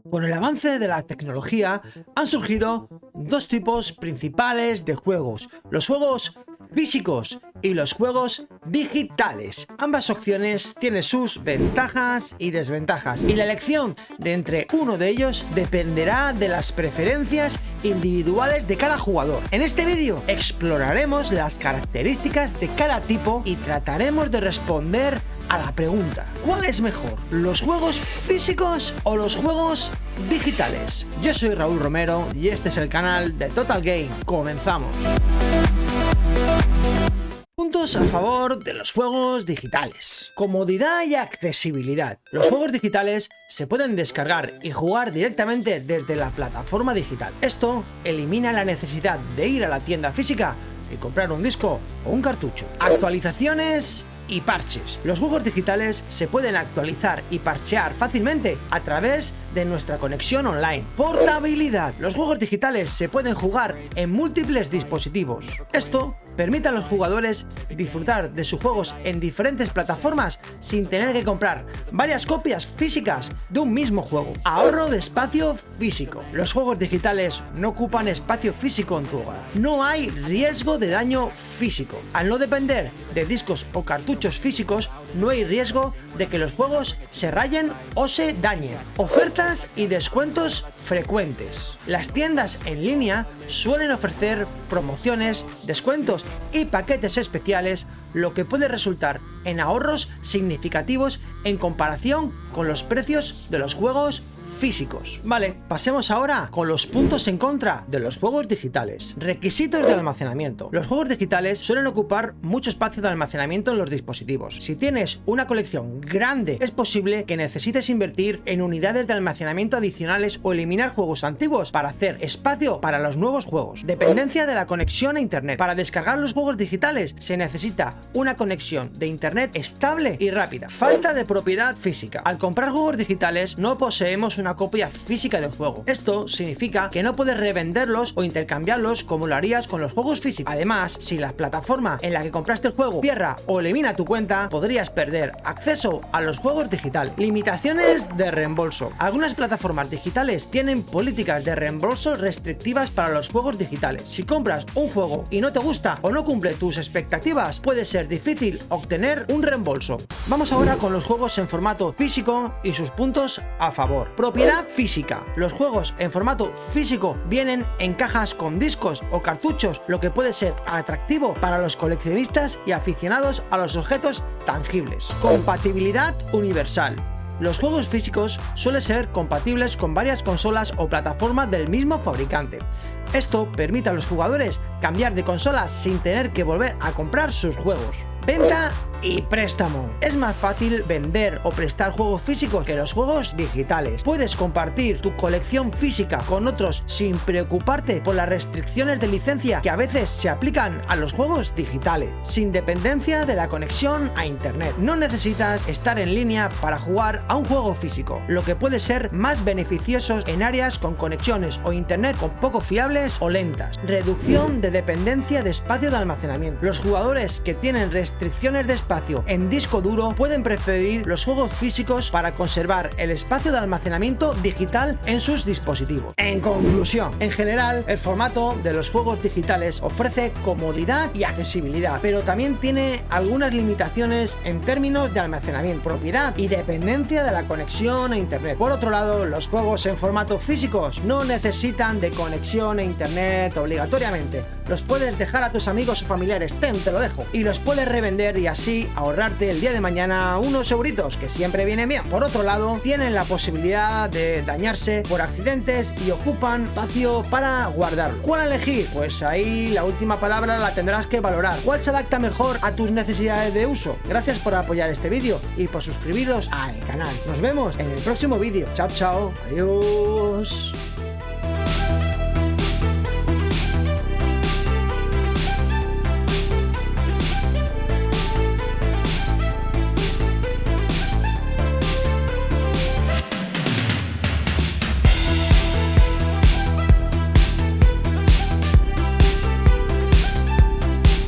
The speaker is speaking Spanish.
Con el avance de la tecnología han surgido dos tipos principales de juegos: los juegos físicos y los juegos digitales. Ambas opciones tienen sus ventajas y desventajas, y la elección de entre uno de ellos dependerá de las preferencias individuales de cada jugador. En este vídeo exploraremos las características de cada tipo y trataremos de responder a la pregunta: ¿cuál es mejor, los juegos físicos o los juegos digitales? Yo soy Raúl Romero y este es el canal de Total Game. Comenzamos. Puntos a favor de los juegos digitales: comodidad y accesibilidad. Los juegos digitales se pueden descargar y jugar directamente desde la plataforma digital. Esto elimina la necesidad de ir a la tienda física y comprar un disco o un cartucho. Actualizaciones y parches. Los juegos digitales se pueden actualizar y parchear fácilmente a través de nuestra conexión online. Portabilidad. Los juegos digitales se pueden jugar en múltiples dispositivos. Esto permite a los jugadores disfrutar de sus juegos en diferentes plataformas sin tener que comprar varias copias físicas de un mismo juego. Ahorro de espacio físico. Los juegos digitales no ocupan espacio físico en tu hogar. No hay riesgo de daño físico. Al no depender de discos o cartuchos físicos, no hay riesgo de que los juegos se rayen o se dañen. Ofertas y descuentos frecuentes. Las tiendas en línea suelen ofrecer promociones, descuentos y paquetes especiales, lo que puede resultar en ahorros significativos en comparación con los precios de los juegos físicos. Vale, pasemos ahora con los puntos en contra de los juegos digitales. Requisitos de almacenamiento. Los juegos digitales suelen ocupar mucho espacio de almacenamiento en los dispositivos. Si tienes una colección grande, es posible que necesites invertir en unidades de almacenamiento adicionales o eliminar juegos antiguos para hacer espacio para los nuevos juegos. Dependencia de la conexión a internet. Para descargar los juegos digitales se necesita una conexión de internet estable y rápida. Falta de propiedad física. Al comprar juegos digitales no poseemos una copia física del juego. Esto significa que no puedes revenderlos o intercambiarlos como lo harías con los juegos físicos. Además, si la plataforma en la que compraste el juego cierra o elimina tu cuenta, podrías perder acceso a los juegos digitales. Limitaciones de reembolso. Algunas plataformas digitales tienen políticas de reembolso restrictivas para los juegos digitales. Si compras un juego y no te gusta o no cumple tus expectativas, puede ser difícil obtener un reembolso. Vamos ahora con los juegos en formato físico y sus puntos a favor. Propiedad física. Los juegos en formato físico vienen en cajas con discos o cartuchos, lo que puede ser atractivo para los coleccionistas y aficionados a los objetos tangibles. Compatibilidad universal. Los juegos físicos suelen ser compatibles con varias consolas o plataformas del mismo fabricante. Esto permite a los jugadores cambiar de consola sin tener que volver a comprar sus juegos. Venta y préstamo. Es más fácil vender o prestar juegos físicos que los juegos digitales. Puedes compartir tu colección física con otros sin preocuparte por las restricciones de licencia que a veces se aplican a los juegos digitales. Sin dependencia de la conexión a internet. No necesitas estar en línea para jugar a un juego físico, lo que puede ser más beneficioso en áreas con conexiones o internet con poco fiables o lentas. Reducción de dependencia de espacio de almacenamiento. Los jugadores que tienen restricciones de espacio en disco duro pueden preferir los juegos físicos para conservar el espacio de almacenamiento digital en sus dispositivos. En conclusión, en general, el formato de los juegos digitales ofrece comodidad y accesibilidad, pero también tiene algunas limitaciones en términos de almacenamiento, propiedad y dependencia de la conexión a internet. Por otro lado, los juegos en formato físicos no necesitan de conexión a internet obligatoriamente. Los puedes dejar a tus amigos o familiares, te lo dejo, y los puedes revender y así ahorrarte el día de mañana unos euritos, que siempre vienen bien. Por otro lado, tienen la posibilidad de dañarse por accidentes y ocupan espacio para guardarlo. ¿Cuál elegir? Pues ahí la última palabra la tendrás que valorar. ¿Cuál se adapta mejor a tus necesidades de uso? Gracias por apoyar este vídeo y por suscribiros al canal. Nos vemos en el próximo vídeo. Chao, chao. Adiós.